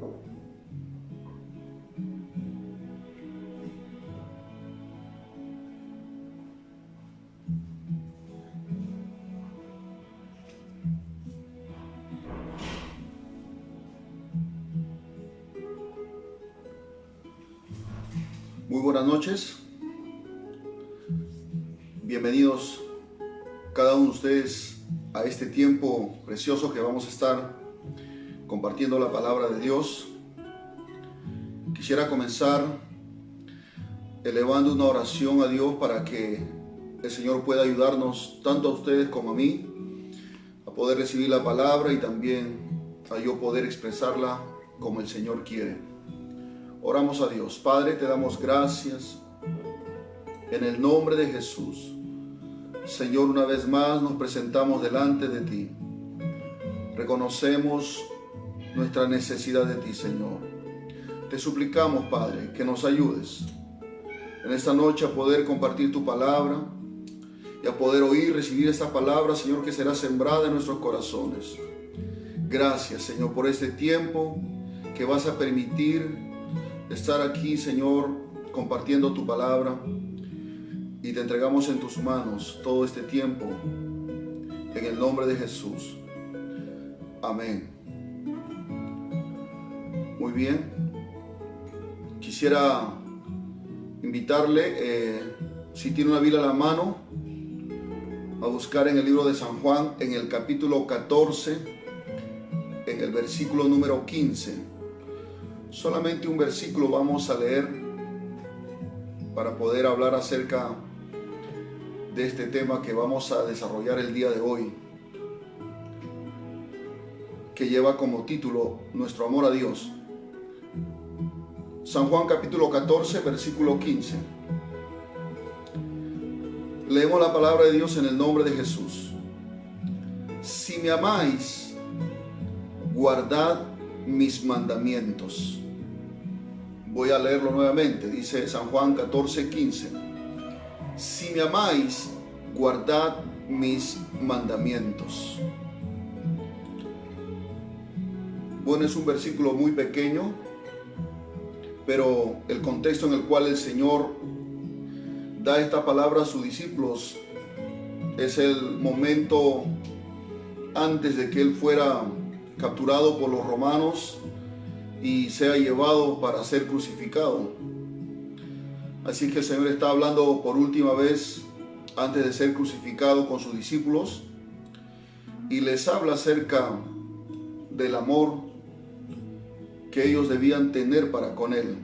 Muy buenas noches, bienvenidos cada uno de ustedes a este tiempo precioso que vamos a estar compartiendo la palabra de Dios. Quisiera comenzar elevando una oración a Dios para que el Señor pueda ayudarnos tanto a ustedes como a mí a poder recibir la palabra y también a yo poder expresarla como el Señor quiere. Oramos a Dios. Padre, te damos gracias en el nombre de Jesús. Señor, una vez más nos presentamos delante de ti. Reconocemos nuestra necesidad de ti, Señor. Te suplicamos, Padre, que nos ayudes en esta noche a poder compartir tu palabra y a poder oír, recibir esta palabra, Señor, que será sembrada en nuestros corazones. Gracias, Señor, por este tiempo que vas a permitir estar aquí, Señor, compartiendo tu palabra, y te entregamos en tus manos todo este tiempo en el nombre de Jesús. Amén. Muy bien. Quisiera invitarle, si tiene una Biblia a la mano, a buscar en el libro de San Juan, en el capítulo 14, en el versículo número 15. Solamente un versículo vamos a leer para poder hablar acerca de este tema que vamos a desarrollar el día de hoy, que lleva como título Nuestro amor a Dios. San Juan capítulo 14, versículo 15. Leemos la palabra de Dios en el nombre de Jesús. Si me amáis, guardad mis mandamientos. Voy a leerlo nuevamente. Dice San Juan 14, 15. Si me amáis, guardad mis mandamientos. Bueno, es un versículo muy pequeño, pero el contexto en el cual el Señor da esta palabra a sus discípulos es el momento antes de que Él fuera capturado por los romanos y sea llevado para ser crucificado. Así que el Señor está hablando por última vez antes de ser crucificado con sus discípulos y les habla acerca del amor que ellos debían tener para con Él.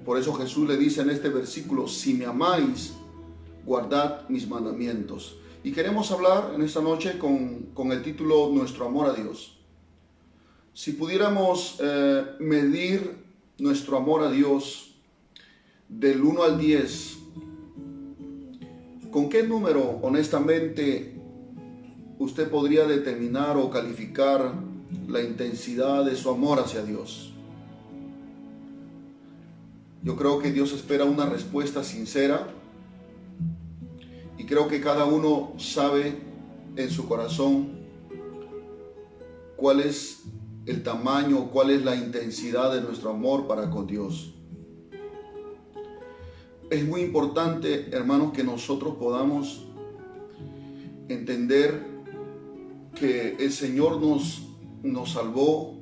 Por eso Jesús le dice en este versículo: si me amáis, guardad mis mandamientos. Y queremos hablar en esta noche con el título Nuestro amor a Dios. Si pudiéramos medir nuestro amor a Dios del 1 al 10, ¿con qué número honestamente usted podría determinar o calificar la intensidad de su amor hacia Dios? Yo creo que Dios espera una respuesta sincera y creo que cada uno sabe en su corazón cuál es el tamaño, cuál es la intensidad de nuestro amor para con Dios. Es muy importante, hermanos, que nosotros podamos entender que el Señor nos salvó,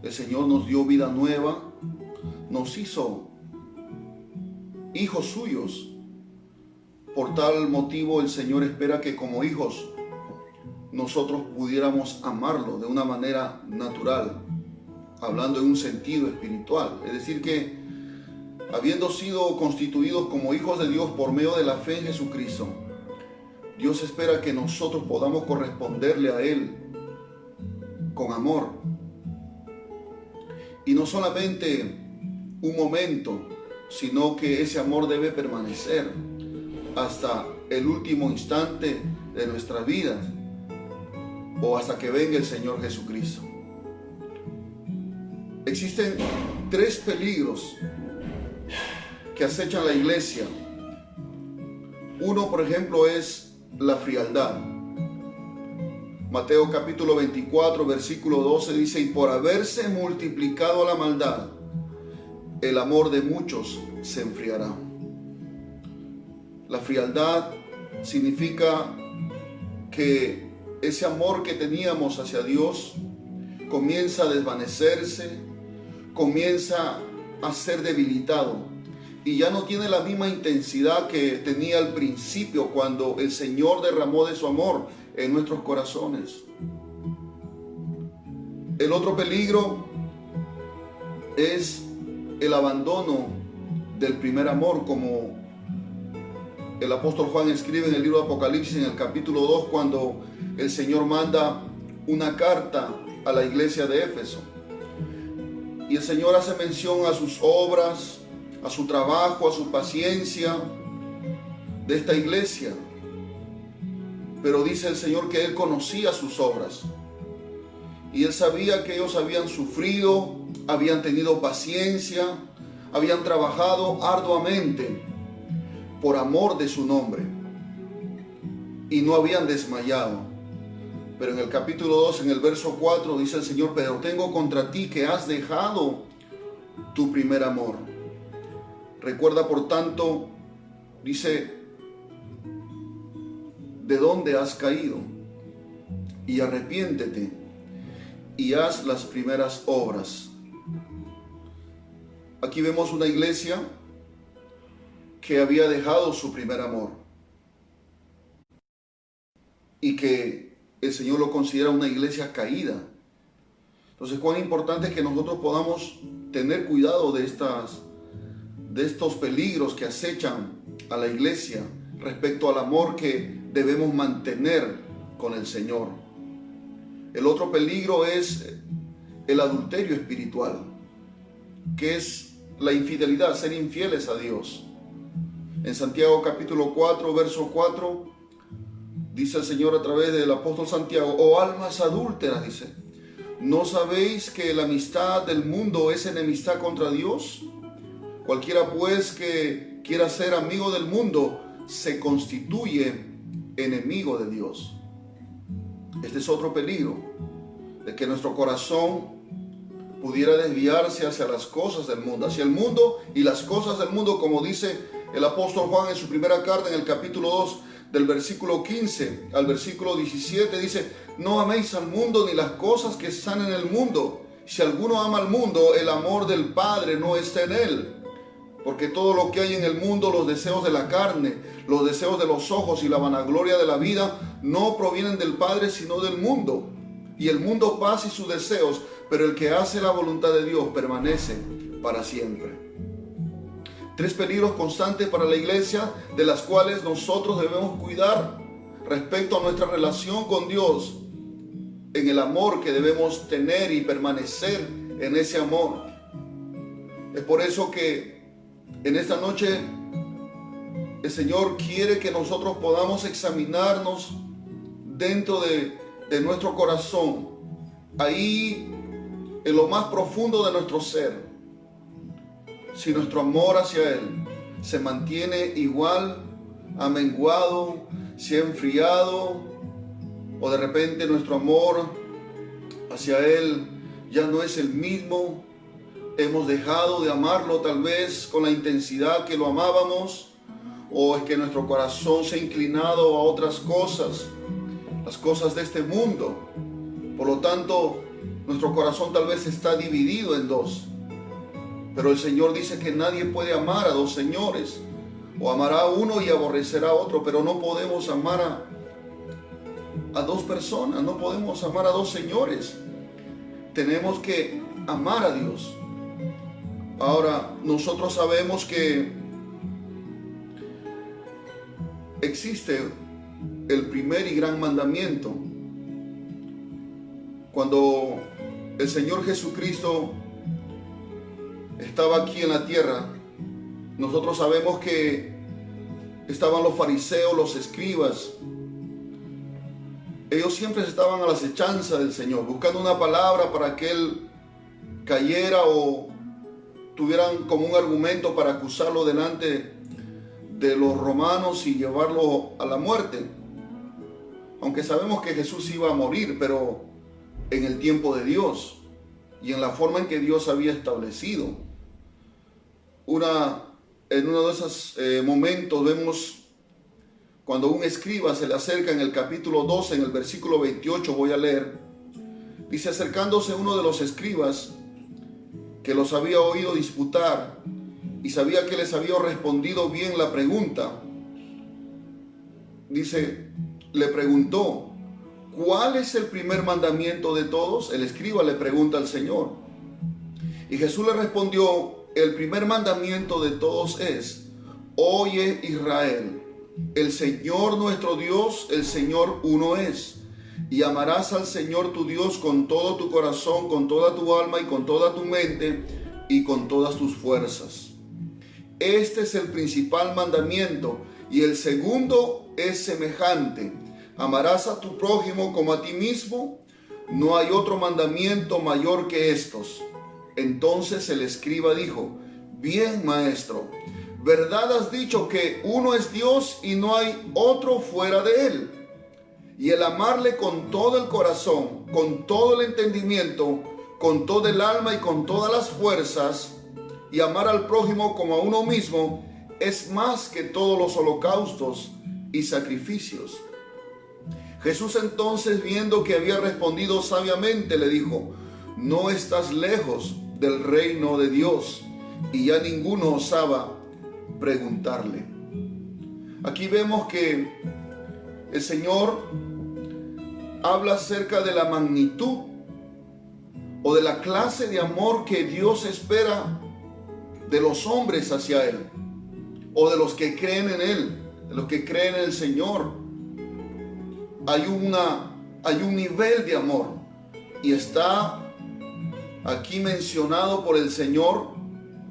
el Señor nos dio vida nueva, nos hizo hijos suyos. Por tal motivo el Señor espera que como hijos nosotros pudiéramos amarlo de una manera natural, hablando en un sentido espiritual. Es decir, que habiendo sido constituidos como hijos de Dios por medio de la fe en Jesucristo, Dios espera que nosotros podamos corresponderle a Él con amor. Y no solamente un momento, sino que ese amor debe permanecer hasta el último instante de nuestras vidas, o hasta que venga el Señor Jesucristo. Existen 3 peligros que acechan la iglesia. Uno, por ejemplo, es la frialdad. Mateo capítulo 24, versículo 12 dice: y por haberse multiplicado la maldad, el amor de muchos se enfriará. La frialdad significa que ese amor que teníamos hacia Dios comienza a desvanecerse, comienza a ser debilitado y ya no tiene la misma intensidad que tenía al principio cuando el Señor derramó de su amor en nuestros corazones. El otro peligro es el abandono del primer amor, como el apóstol Juan escribe en el libro de Apocalipsis en el capítulo 2, cuando el Señor manda una carta a la iglesia de Éfeso. Y el Señor hace mención a sus obras, a su trabajo, a su paciencia de esta iglesia. Pero dice el Señor que Él conocía sus obras. Y Él sabía que ellos habían sufrido, habían tenido paciencia, habían trabajado arduamente por amor de su nombre y no habían desmayado. Pero en el capítulo 2, en el verso 4, dice el Señor: pero tengo contra ti que has dejado tu primer amor. Recuerda, por tanto, dice, de dónde has caído, y arrepiéntete y haz las primeras obras. Aquí vemos una iglesia que había dejado su primer amor y que el Señor lo considera una iglesia caída. Entonces, cuán importante es que nosotros podamos tener cuidado de estos peligros que acechan a la iglesia respecto al amor que debemos mantener con el Señor. El otro peligro es el adulterio espiritual, que es la infidelidad, ser infieles a Dios. En Santiago capítulo 4, verso 4, dice el Señor a través del apóstol Santiago: oh almas adúlteras, dice, ¿no sabéis que la amistad del mundo es enemistad contra Dios? Cualquiera pues que quiera ser amigo del mundo se constituye enemigo de Dios. Este es otro peligro, de que nuestro corazón pudiera desviarse hacia las cosas del mundo, hacia el mundo y las cosas del mundo, como dice el apóstol Juan en su primera carta, en el capítulo 2, del versículo 15 al versículo 17, dice: no améis al mundo ni las cosas que están en el mundo. Si alguno ama al mundo, el amor del Padre no está en él. Porque todo lo que hay en el mundo, los deseos de la carne, los deseos de los ojos y la vanagloria de la vida, no provienen del Padre, sino del mundo. Y el mundo pasa y sus deseos, pero el que hace la voluntad de Dios permanece para siempre. Tres peligros constantes para la iglesia, de las cuales nosotros debemos cuidar respecto a nuestra relación con Dios, en el amor que debemos tener y permanecer en ese amor. Es por eso que en esta noche el Señor quiere que nosotros podamos examinarnos dentro de nuestro corazón, ahí en lo más profundo de nuestro ser, si nuestro amor hacia Él se mantiene igual, ha menguado, se ha enfriado, o de repente nuestro amor hacia Él ya no es el mismo. Hemos dejado de amarlo tal vez con la intensidad que lo amábamos, o es que nuestro corazón se ha inclinado a otras cosas, las cosas de este mundo. Por lo tanto, nuestro corazón tal vez está dividido en dos. Pero el Señor dice que nadie puede amar a dos señores, o amará a uno y aborrecerá a otro, pero no podemos amar a dos personas, no podemos amar a dos señores. Tenemos que amar a Dios. Ahora, nosotros sabemos que existe el primer y gran mandamiento. Cuando el Señor Jesucristo estaba aquí en la tierra, nosotros sabemos que estaban los fariseos, los escribas. Ellos siempre estaban a la acechanza del Señor, buscando una palabra para que Él cayera, o tuvieran como un argumento para acusarlo delante de los romanos y llevarlo a la muerte. aunque sabemos que Jesús iba a morir, pero en el tiempo de Dios y en la forma en que Dios había establecido. En uno de esos momentos vemos cuando un escriba se le acerca en el capítulo 12, en el versículo 28, voy a leer. Dice: acercándose uno de los escribas que los había oído disputar y sabía que les había respondido bien la pregunta, dice, le preguntó: ¿cuál es el primer mandamiento de todos? El escriba le pregunta al Señor. Y Jesús le respondió: el primer mandamiento de todos es: oye Israel, el Señor nuestro Dios, el Señor uno es. Y amarás al Señor tu Dios con todo tu corazón, con toda tu alma y con toda tu mente y con todas tus fuerzas. Este es el principal mandamiento, y el segundo es semejante: amarás a tu prójimo como a ti mismo. No hay otro mandamiento mayor que estos. Entonces el escriba dijo: bien, maestro, verdad has dicho que uno es Dios y no hay otro fuera de él. Y el amarle con todo el corazón, con todo el entendimiento, con todo el alma y con todas las fuerzas, y amar al prójimo como a uno mismo, es más que todos los holocaustos y sacrificios. Jesús entonces, viendo que había respondido sabiamente, le dijo: no estás lejos del reino de Dios. Y ya ninguno osaba preguntarle. Aquí vemos que el Señor habla acerca de la magnitud o de la clase de amor que Dios espera de los hombres hacia Él, o de los que creen en Él, de los que creen en el Señor. Hay un nivel de amor, y está aquí mencionado por el Señor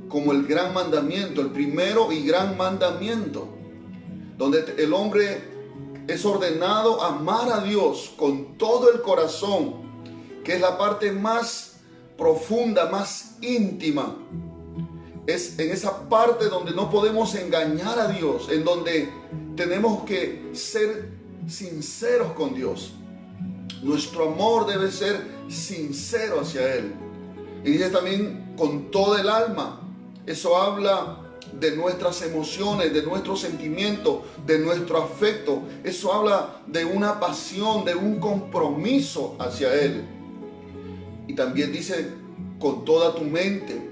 como el gran mandamiento, el primero y gran mandamiento, donde el hombre es ordenado a amar a Dios con todo el corazón, que es la parte más profunda, más íntima. Es en esa parte donde no podemos engañar a Dios, en donde tenemos que ser sinceros con Dios. Nuestro amor debe ser sincero hacia Él. Y dice también con todo el alma. Eso habla de nuestras emociones, de nuestro sentimiento, de nuestro afecto. Eso habla de una pasión, de un compromiso hacia Él. Y también dice con toda tu mente.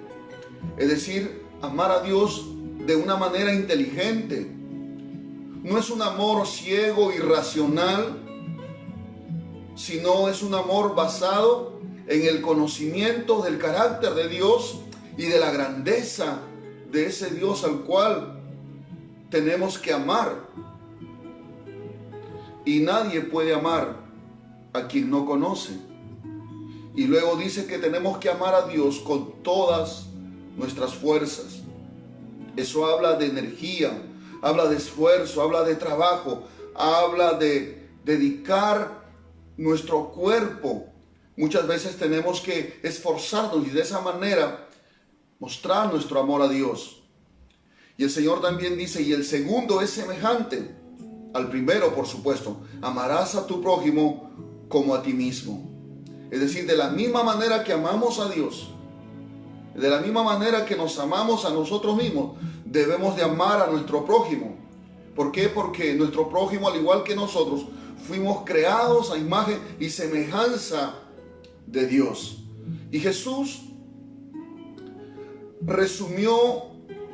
Es decir, amar a Dios de una manera inteligente. No es un amor ciego, irracional, sino es un amor basado en el conocimiento del carácter de Dios y de la grandeza de ese Dios al cual tenemos que amar. Y nadie puede amar a quien no conoce. Y luego dice que tenemos que amar a Dios con todas nuestras fuerzas. Eso habla de energía, habla de esfuerzo, habla de trabajo, habla de dedicar nuestro cuerpo. Muchas veces tenemos que esforzarnos y de esa manera mostrar nuestro amor a Dios. Y el Señor también dice, y el segundo es semejante al primero, por supuesto: amarás a tu prójimo como a ti mismo. Es decir, de la misma manera que amamos a Dios, de la misma manera que nos amamos a nosotros mismos, debemos de amar a nuestro prójimo. ¿Por qué? Porque nuestro prójimo, al igual que nosotros, fuimos creados a imagen y semejanza de Dios. Y Jesús resumió,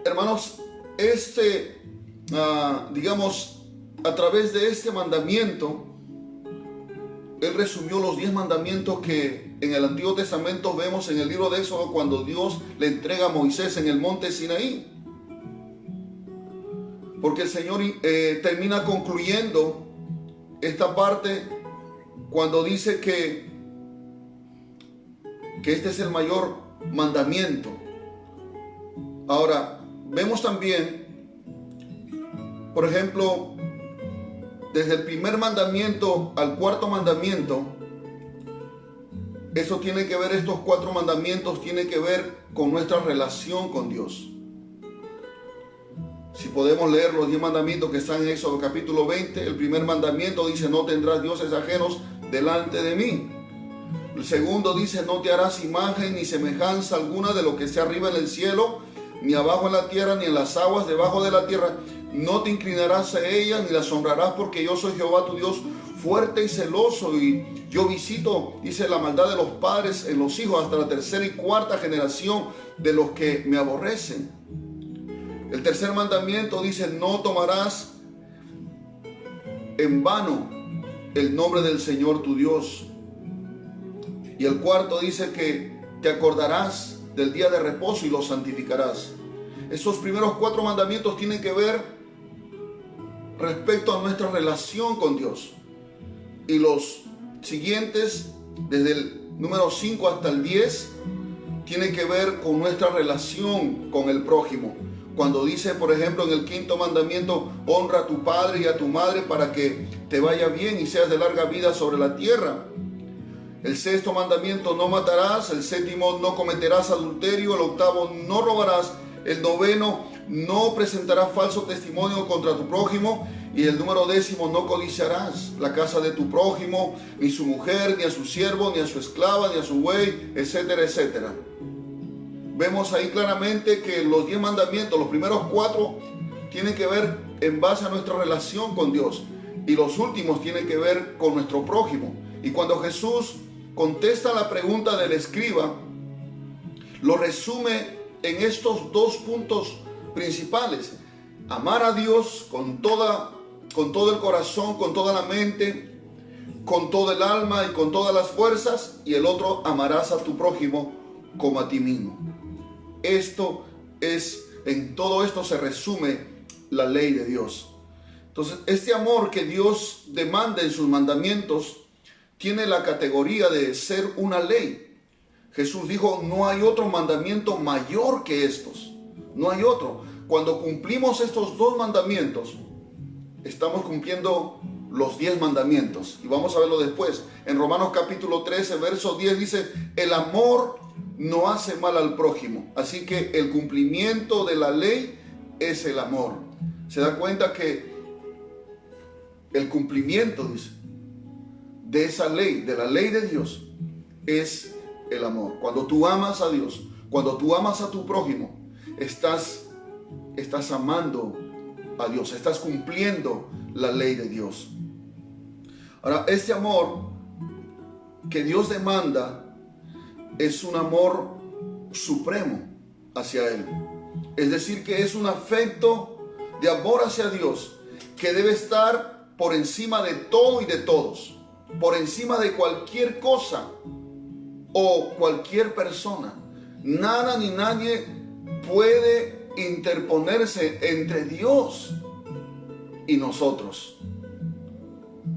hermanos, digamos, a través de este mandamiento, Él resumió los 10 mandamientos que en el Antiguo Testamento vemos en el libro de Éxodo, cuando Dios le entrega a Moisés en el monte Sinaí. Porque el Señor termina concluyendo esta parte cuando dice que este es el mayor mandamiento. Ahora, vemos también, por ejemplo, desde el primer mandamiento al cuarto mandamiento, eso tiene que ver, estos 4 mandamientos tienen que ver con nuestra relación con Dios. Si podemos leer los 10 mandamientos que están en Éxodo capítulo 20, el primer mandamiento dice: no tendrás dioses ajenos delante de mí. El segundo dice: no te harás imagen ni semejanza alguna de lo que esté arriba en el cielo, ni abajo en la tierra, ni en las aguas debajo de la tierra. No te inclinarás a ellas, ni las honrarás, porque yo soy Jehová tu Dios, fuerte y celoso, y yo visito, dice, la maldad de los padres en los hijos hasta la tercera y cuarta generación de los que me aborrecen. El tercer mandamiento dice: no tomarás en vano el nombre del Señor tu Dios. Y el cuarto dice que te acordarás del día de reposo y lo santificarás. Estos primeros 4 mandamientos tienen que ver respecto a nuestra relación con Dios. Y los siguientes, desde el número 5 hasta el 10, tienen que ver con nuestra relación con el prójimo. Cuando dice, por ejemplo, en el 5.º mandamiento: honra a tu padre y a tu madre para que te vaya bien y seas de larga vida sobre la tierra. El 6.º mandamiento: no matarás. El 7.º: no cometerás adulterio. El 8.º: no robarás. El 9.º: no presentarás falso testimonio contra tu prójimo. Y el número 10.º: no codiciarás la casa de tu prójimo, ni su mujer, ni a su siervo, ni a su esclava, ni a su buey, etcétera, etcétera. Vemos ahí claramente que los 10 mandamientos, los primeros 4, tienen que ver en base a nuestra relación con Dios. Y los últimos tienen que ver con nuestro prójimo. Y cuando Jesús contesta la pregunta del escriba, lo resume en estos 2 puntos principales: amar a Dios con todo el corazón, con toda la mente, con todo el alma y con todas las fuerzas. Y el otro: amarás a tu prójimo como a ti mismo. En todo esto se resume la ley de Dios. Entonces, este amor que Dios demanda en sus mandamientos tiene la categoría de ser una ley. Jesús dijo: no hay otro mandamiento mayor que estos. No hay otro. Cuando cumplimos estos 2 mandamientos, estamos cumpliendo los 10 mandamientos. Y vamos a verlo después. En Romanos capítulo 13, verso 10 dice: el amor no hace mal al prójimo. Así que el cumplimiento de la ley es el amor. Se da cuenta que el cumplimiento, dice, de esa ley, de la ley de Dios, es el amor. Cuando tú amas a Dios, cuando tú amas a tu prójimo, estás amando a Dios, estás cumpliendo la ley de Dios. Ahora, este amor que Dios demanda es un amor supremo hacia Él. Es decir, que es un afecto de amor hacia Dios que debe estar por encima de todo y de todos, por encima de cualquier cosa o cualquier persona. Nada ni nadie puede interponerse entre Dios y nosotros.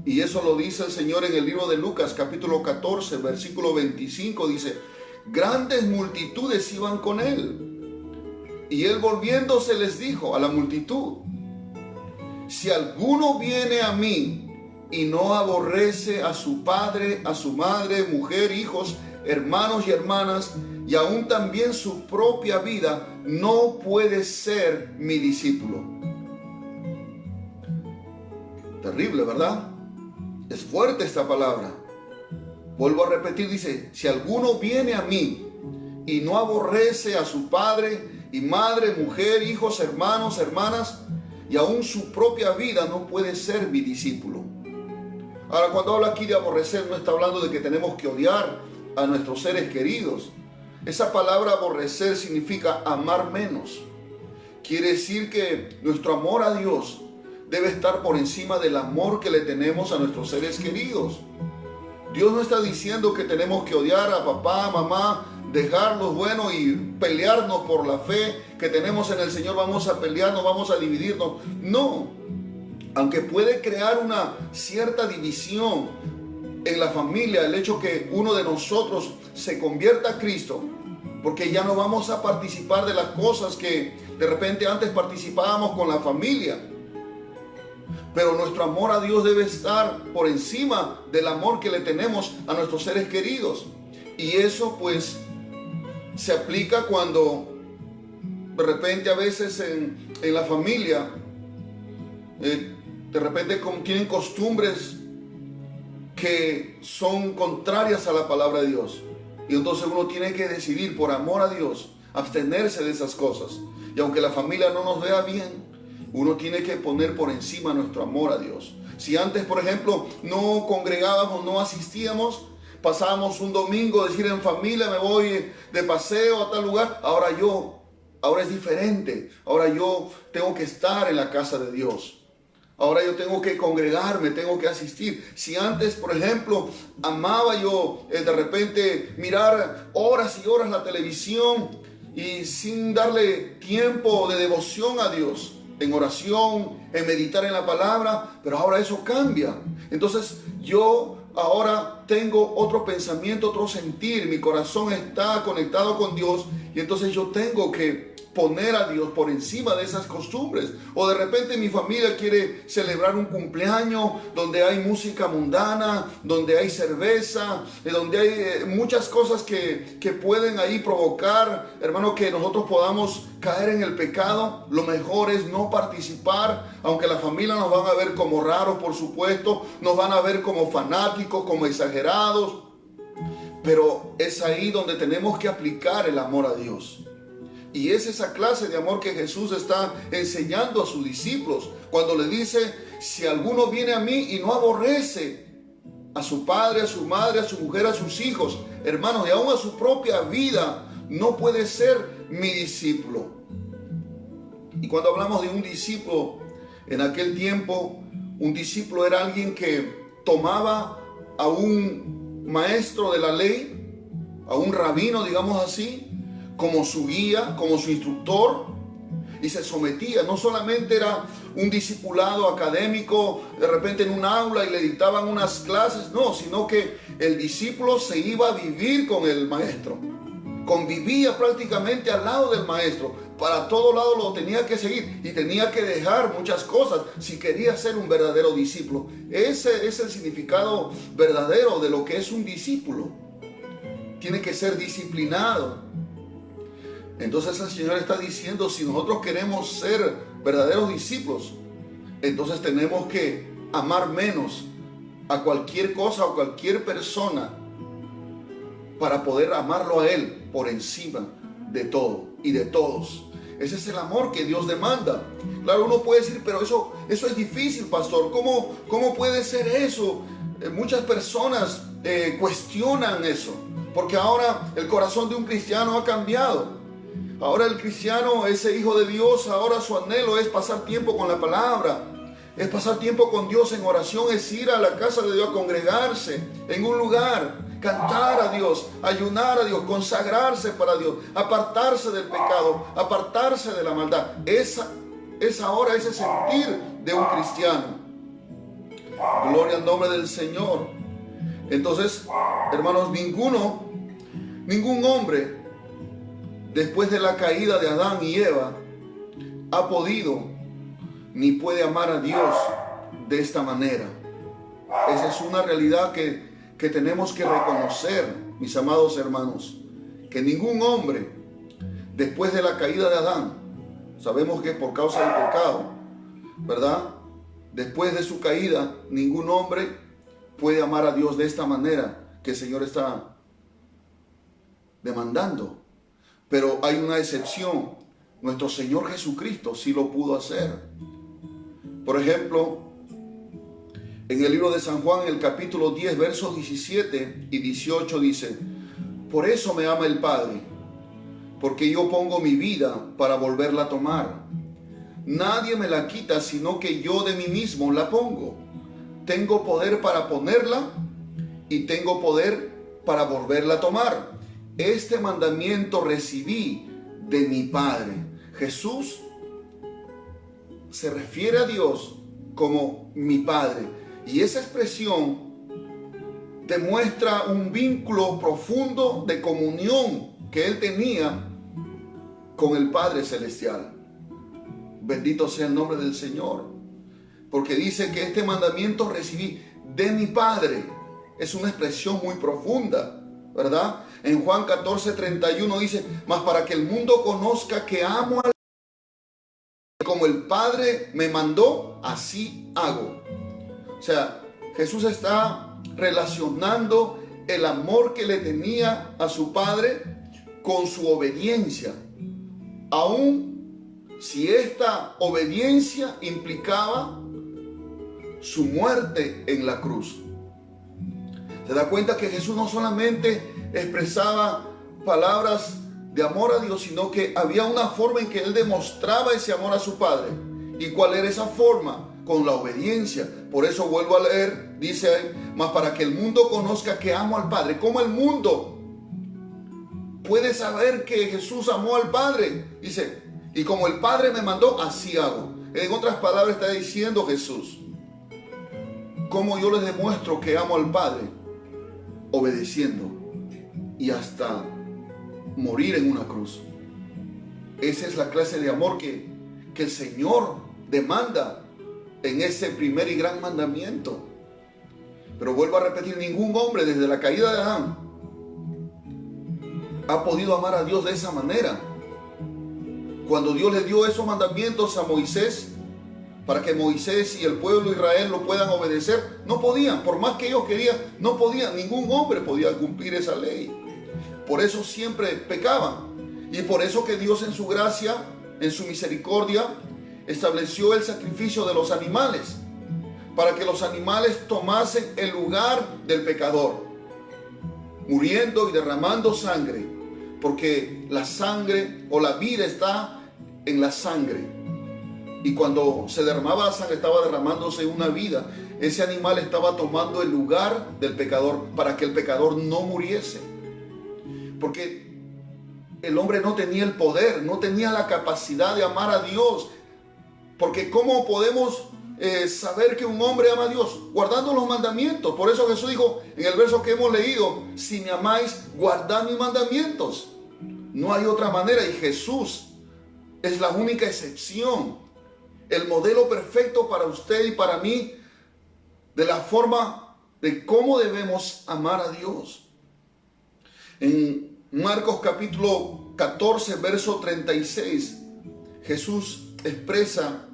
Y eso lo dice el Señor en el libro de Lucas, capítulo 14, versículo 25. Dice: grandes multitudes iban con él. Y él, volviéndose, les dijo a la multitud: si alguno viene a mí y no aborrece a su padre, a su madre, mujer, hijos, hermanos y hermanas, y aún también su propia vida, no puede ser mi discípulo. Terrible, ¿verdad? Es fuerte esta palabra. Vuelvo a repetir, dice: si alguno viene a mí y no aborrece a su padre y madre, mujer, hijos, hermanos, hermanas, y aún su propia vida, no puede ser mi discípulo. Ahora, cuando habla aquí de aborrecer, no está hablando de que tenemos que odiar a nuestros seres queridos. Esa palabra aborrecer significa amar menos. Quiere decir que nuestro amor a Dios debe estar por encima del amor que le tenemos a nuestros seres queridos. Dios no está diciendo que tenemos que odiar a papá, mamá, dejarlos, bueno, y pelearnos por la fe que tenemos en el Señor. Vamos a pelearnos, vamos a dividirnos. No. Aunque puede crear una cierta división en la familia, el hecho que uno de nosotros se convierta a Cristo, porque ya no vamos a participar de las cosas que de repente antes participábamos con la familia. Pero nuestro amor a Dios debe estar por encima del amor que le tenemos a nuestros seres queridos. Y eso pues se aplica cuando de repente a veces en la familia, de repente tienen costumbres que son contrarias a la palabra de Dios. Y entonces uno tiene que decidir por amor a Dios, abstenerse de esas cosas. Y aunque la familia no nos vea bien, uno tiene que poner por encima nuestro amor a Dios. Si antes, por ejemplo, no congregábamos, no asistíamos, pasábamos un domingo, decir en familia, me voy de paseo a tal lugar, ahora es diferente. Ahora yo tengo que estar en la casa de Dios. Ahora yo tengo que congregarme, tengo que asistir. Si antes, por ejemplo, amaba yo de repente mirar horas y horas la televisión y sin darle tiempo de devoción a Dios, en oración, en meditar en la palabra, pero ahora eso cambia. Entonces yo ahora tengo otro pensamiento, otro sentir, mi corazón está conectado con Dios y entonces yo tengo que poner a Dios por encima de esas costumbres. O de repente mi familia quiere celebrar un cumpleaños donde hay música mundana, donde hay cerveza, donde hay muchas cosas que pueden ahí provocar, hermano, que nosotros podamos caer en el pecado. Lo mejor es no participar, aunque la familia nos van a ver como raros, por supuesto, nos van a ver como fanáticos, como exagerados, pero es ahí donde tenemos que aplicar el amor a Dios. Y es esa clase de amor que Jesús está enseñando a sus discípulos cuando le dice: si alguno viene a mí y no aborrece a su padre, a su madre, a su mujer, a sus hijos, hermanos, y aún a su propia vida, no puede ser mi discípulo. Y cuando hablamos de un discípulo, en aquel tiempo, un discípulo era alguien que tomaba a un maestro de la ley, a un rabino, digamos así, como su guía, como su instructor, y se sometía. No solamente era un discipulado académico, de repente en un aula y le dictaban unas clases, no, sino que el discípulo se iba a vivir con el maestro, convivía prácticamente al lado del maestro, para todo lado lo tenía que seguir y tenía que dejar muchas cosas si quería ser un verdadero discípulo. Ese es el significado verdadero de lo que es un discípulo. Tiene que ser disciplinado. Entonces el Señor está diciendo, si nosotros queremos ser verdaderos discípulos, entonces tenemos que amar menos a cualquier cosa o cualquier persona para poder amarlo a Él por encima de todo y de todos. Ese es el amor que Dios demanda. Claro, uno puede decir, pero eso es difícil, pastor. ¿Cómo puede ser eso? Muchas personas cuestionan eso, porque ahora el corazón de un cristiano ha cambiado. Ahora el cristiano, ese hijo de Dios, ahora su anhelo es pasar tiempo con la palabra, es pasar tiempo con Dios en oración, es ir a la casa de Dios, congregarse en un lugar, cantar a Dios, ayunar a Dios, consagrarse para Dios, apartarse del pecado, apartarse de la maldad. Esa ahora ese sentir de un cristiano. Gloria al nombre del Señor. Entonces, hermanos, ningún hombre, después de la caída de Adán y Eva, ha podido ni puede amar a Dios de esta manera. Esa es una realidad que tenemos que reconocer, mis amados hermanos, que ningún hombre, después de la caída de Adán, sabemos que es por causa del pecado, ¿verdad? Después de su caída, ningún hombre puede amar a Dios de esta manera que el Señor está demandando. Pero hay una excepción. Nuestro Señor Jesucristo sí lo pudo hacer. Por ejemplo, en el libro de San Juan, en el capítulo 10, versos 17 y 18 dice: por eso me ama el Padre, porque yo pongo mi vida para volverla a tomar. Nadie me la quita, sino que yo de mí mismo la pongo. Tengo poder para ponerla y tengo poder para volverla a tomar. Este mandamiento recibí de mi Padre. Jesús se refiere a Dios como mi Padre. Y esa expresión demuestra un vínculo profundo de comunión que Él tenía con el Padre Celestial. Bendito sea el nombre del Señor. Porque dice que este mandamiento recibí de mi Padre. Es una expresión muy profunda, ¿verdad? En Juan 14:31 dice, mas para que el mundo conozca que amo al Padre, como el Padre me mandó, así hago. O sea, Jesús está relacionando el amor que le tenía a su Padre con su obediencia, aun si esta obediencia implicaba su muerte en la cruz. Se da cuenta que Jesús no solamente expresaba palabras de amor a Dios, sino que había una forma en que Él demostraba ese amor a su Padre. ¿Y cuál era esa forma? Con la obediencia. Por eso vuelvo a leer, dice ahí, mas para que el mundo conozca que amo al Padre. ¿Cómo el mundo puede saber que Jesús amó al Padre? Dice, y como el Padre me mandó, así hago. En otras palabras está diciendo Jesús, ¿cómo yo les demuestro que amo al Padre? Obedeciendo y hasta morir en una cruz. Esa es la clase de amor que el Señor demanda en ese primer y gran mandamiento. Pero vuelvo a repetir, ningún hombre desde la caída de Adán ha podido amar a Dios de esa manera. Cuando Dios le dio esos mandamientos a Moisés, para que Moisés y el pueblo de Israel lo puedan obedecer, no podían, por más que ellos querían, no podían, ningún hombre podía cumplir esa ley. Por eso siempre pecaban. Y por eso que Dios en su gracia, en su misericordia, estableció el sacrificio de los animales, para que los animales tomasen el lugar del pecador, muriendo y derramando sangre, porque la sangre o la vida está en la sangre. Y cuando se derramaba la sangre, estaba derramándose una vida. Ese animal estaba tomando el lugar del pecador para que el pecador no muriese. Porque el hombre no tenía el poder, no tenía la capacidad de amar a Dios. Porque ¿cómo podemos saber que un hombre ama a Dios? Guardando los mandamientos. Por eso Jesús dijo en el verso que hemos leído, si me amáis, guardad mis mandamientos. No hay otra manera, y Jesús es la única excepción. El modelo perfecto para usted y para mí de la forma de cómo debemos amar a Dios. En Marcos capítulo 14, verso 36, Jesús expresa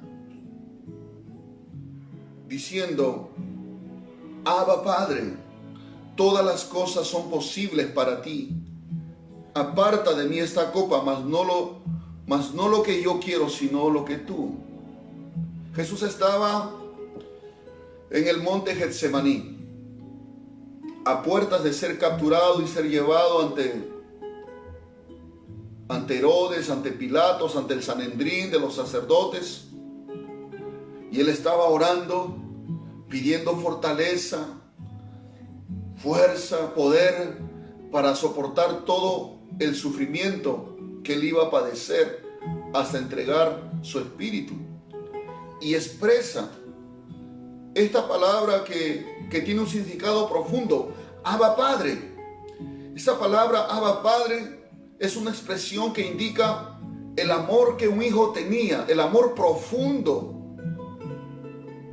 diciendo, Abba Padre, todas las cosas son posibles para ti. Aparta de mí esta copa, mas no lo que yo quiero, sino lo que tú. Jesús estaba en el monte Getsemaní, a puertas de ser capturado y ser llevado ante Herodes, ante Pilatos, ante el Sanedrín de los sacerdotes. Y él estaba orando, pidiendo fortaleza, fuerza, poder para soportar todo el sufrimiento que él iba a padecer hasta entregar su espíritu. Y expresa esta palabra que tiene un significado profundo, Abba Padre. Esa palabra Abba Padre es una expresión que indica el amor que un hijo tenía, el amor profundo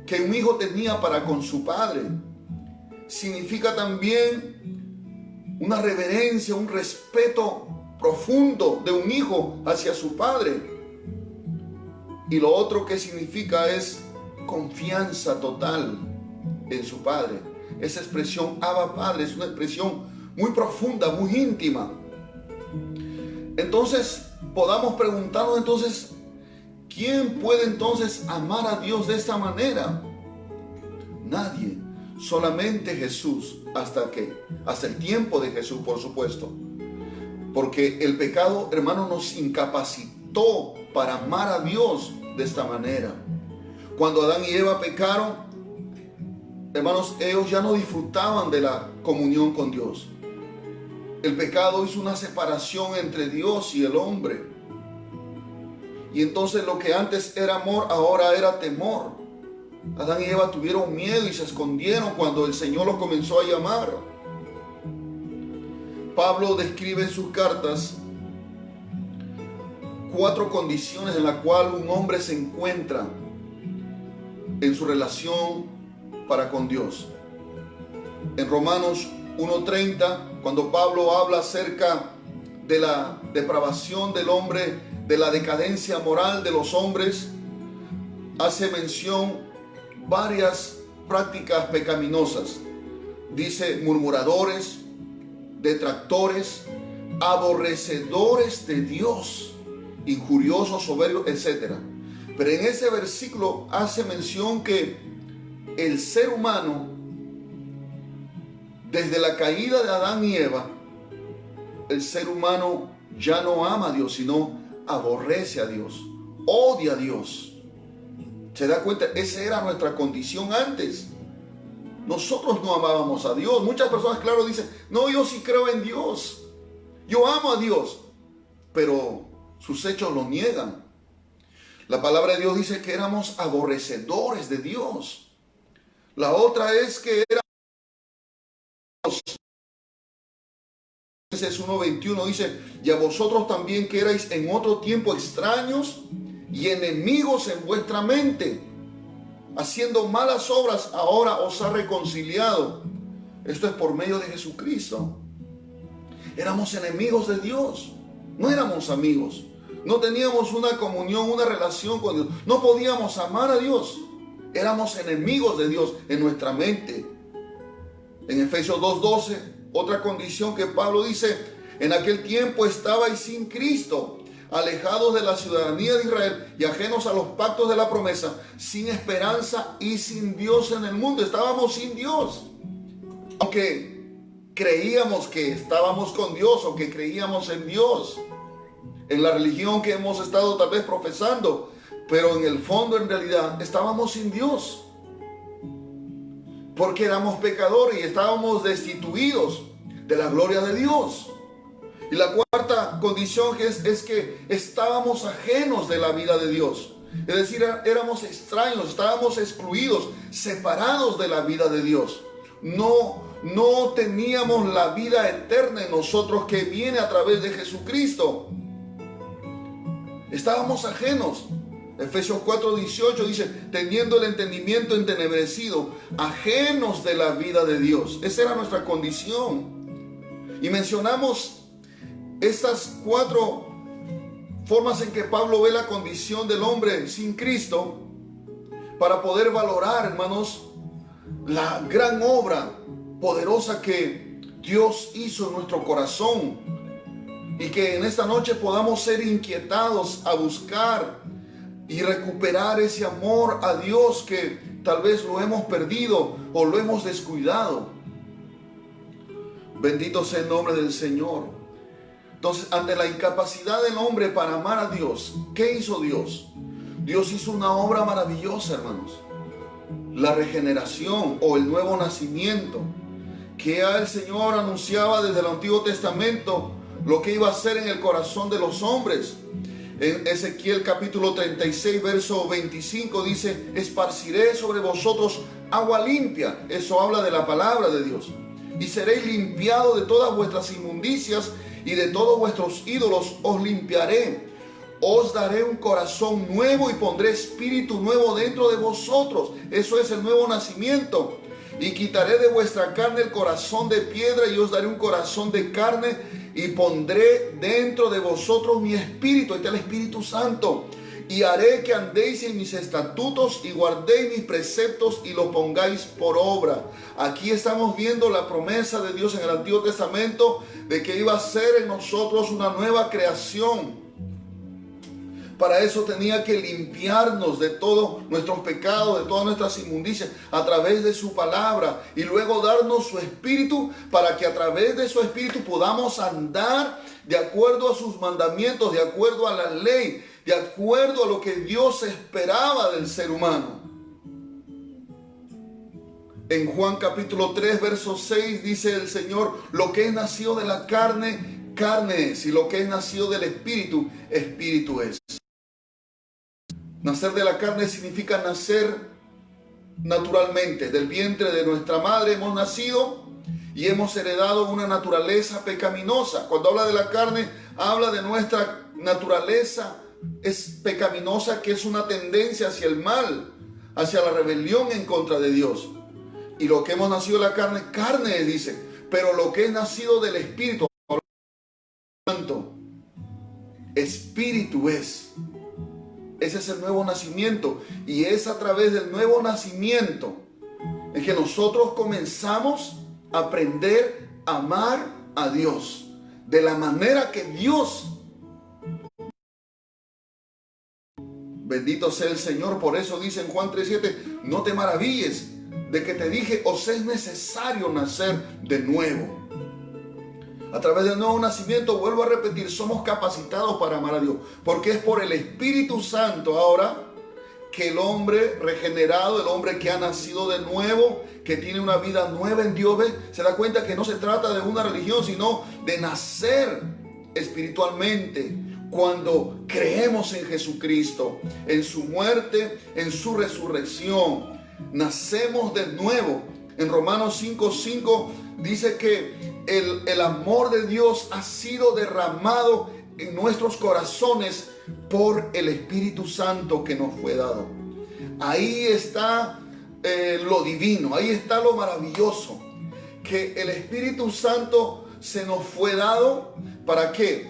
que un hijo tenía para con su padre. Significa también una reverencia, un respeto profundo de un hijo hacia su padre. Y lo otro que significa es confianza total en su Padre. Esa expresión Abba Padre es una expresión muy profunda, muy íntima. Entonces, podamos preguntarnos entonces, ¿quién puede entonces amar a Dios de esta manera? Nadie, solamente Jesús, hasta el tiempo de Jesús, por supuesto. Porque el pecado, hermano, nos incapacitó para amar a Dios de esta manera. Cuando Adán y Eva pecaron, hermanos, ellos ya no disfrutaban de la comunión con Dios. El pecado hizo una separación entre Dios y el hombre. Y entonces lo que antes era amor, ahora era temor. Adán y Eva tuvieron miedo y se escondieron cuando el Señor los comenzó a llamar. Pablo describe en sus cartas 4 condiciones en las cuales un hombre se encuentra en su relación para con Dios. En Romanos 1:30, cuando Pablo habla acerca de la depravación del hombre, de la decadencia moral de los hombres, hace mención varias prácticas pecaminosas. Dice murmuradores, detractores, aborrecedores de Dios, injuriosos, soberbios, etc. Pero en ese versículo hace mención que el ser humano, desde la caída de Adán y Eva, el ser humano ya no ama a Dios, sino aborrece a Dios, odia a Dios. ¿Se da cuenta? Esa era nuestra condición antes. Nosotros no amábamos a Dios. Muchas personas, claro, dicen, no, yo sí creo en Dios, yo amo a Dios, pero sus hechos lo niegan. La palabra de Dios dice que éramos aborrecedores de Dios. La otra es que éramos, Génesis 1:21 dice, y a vosotros también que erais en otro tiempo extraños y enemigos en vuestra mente, haciendo malas obras, ahora os ha reconciliado. Esto es por medio de Jesucristo. Éramos enemigos de Dios, no éramos amigos, no teníamos una comunión, una relación con Dios, no podíamos amar a Dios, éramos enemigos de Dios en nuestra mente. En Efesios 2:12, otra condición que Pablo dice, en aquel tiempo estabais sin Cristo, alejados de la ciudadanía de Israel y ajenos a los pactos de la promesa, sin esperanza y sin Dios en el mundo. Estábamos sin Dios. Aunque creíamos que estábamos con Dios o que creíamos en Dios, en la religión que hemos estado tal vez profesando, pero en el fondo, en realidad, estábamos sin Dios. Porque éramos pecadores y estábamos destituidos de la gloria de Dios. Y la cuarta condición es que estábamos ajenos de la vida de Dios. Es decir, éramos extraños, estábamos excluidos, separados de la vida de Dios. No teníamos la vida eterna en nosotros que viene a través de Jesucristo. Estábamos ajenos. Efesios 4:18 dice, teniendo el entendimiento entenebrecido, ajenos de la vida de Dios. Esa era nuestra condición. Y mencionamos estas 4 formas en que Pablo ve la condición del hombre sin Cristo para poder valorar, hermanos, la gran obra poderosa que Dios hizo en nuestro corazón, y que en esta noche podamos ser inquietados a buscar y recuperar ese amor a Dios que tal vez lo hemos perdido o lo hemos descuidado. Bendito sea el nombre del Señor. Entonces, ante la incapacidad del hombre para amar a Dios, ¿qué hizo Dios? Dios hizo una obra maravillosa, hermanos. La regeneración o el nuevo nacimiento, que ya el Señor anunciaba desde el Antiguo Testamento lo que iba a hacer en el corazón de los hombres. En Ezequiel capítulo 36, verso 25 dice, esparciré sobre vosotros agua limpia. Eso habla de la palabra de Dios. Y seréis limpiados de todas vuestras inmundicias y de todos vuestros ídolos os limpiaré. Os daré un corazón nuevo y pondré espíritu nuevo dentro de vosotros. Eso es el nuevo nacimiento. Y quitaré de vuestra carne el corazón de piedra y os daré un corazón de carne y pondré dentro de vosotros mi espíritu. Ahí está el Espíritu Santo. Y haré que andéis en mis estatutos y guardéis mis preceptos y los pongáis por obra. Aquí estamos viendo la promesa de Dios en el Antiguo Testamento de que iba a ser en nosotros una nueva creación. Para eso tenía que limpiarnos de todos nuestros pecados, de todas nuestras inmundicias, a través de su palabra. Y luego darnos su espíritu para que a través de su espíritu podamos andar de acuerdo a sus mandamientos, de acuerdo a la ley, de acuerdo a lo que Dios esperaba del ser humano. En Juan capítulo 3, verso 6 dice el Señor, lo que es nacido de la carne, carne es, y lo que es nacido del espíritu, espíritu es. Nacer de la carne significa nacer naturalmente. Del vientre de nuestra madre hemos nacido y hemos heredado una naturaleza pecaminosa. Cuando habla de la carne, habla de nuestra naturaleza es pecaminosa, que es una tendencia hacia el mal, hacia la rebelión en contra de Dios. Y lo que hemos nacido de la carne, carne, dice, Pero lo que es nacido del Espíritu Santo, Espíritu es. Ese es el nuevo nacimiento. Y es a través del nuevo nacimiento en que nosotros comenzamos a aprender a amar a Dios de la manera que Dios. Bendito sea el Señor. Por eso dice en Juan 3:7, no te maravilles de que te dije, os es necesario nacer de nuevo. A través del nuevo nacimiento, vuelvo a repetir, somos capacitados para amar a Dios. Porque es por el Espíritu Santo ahora que el hombre regenerado, el hombre que ha nacido de nuevo, que tiene una vida nueva en Dios, se da cuenta que no se trata de una religión, sino de nacer espiritualmente. Cuando creemos en Jesucristo, en su muerte, en su resurrección, nacemos de nuevo. En Romanos 5:5 dice que el amor de Dios ha sido derramado en nuestros corazones por el Espíritu Santo que nos fue dado. Ahí está lo divino, ahí está lo maravilloso, que el Espíritu Santo se nos fue dado. ¿Para qué?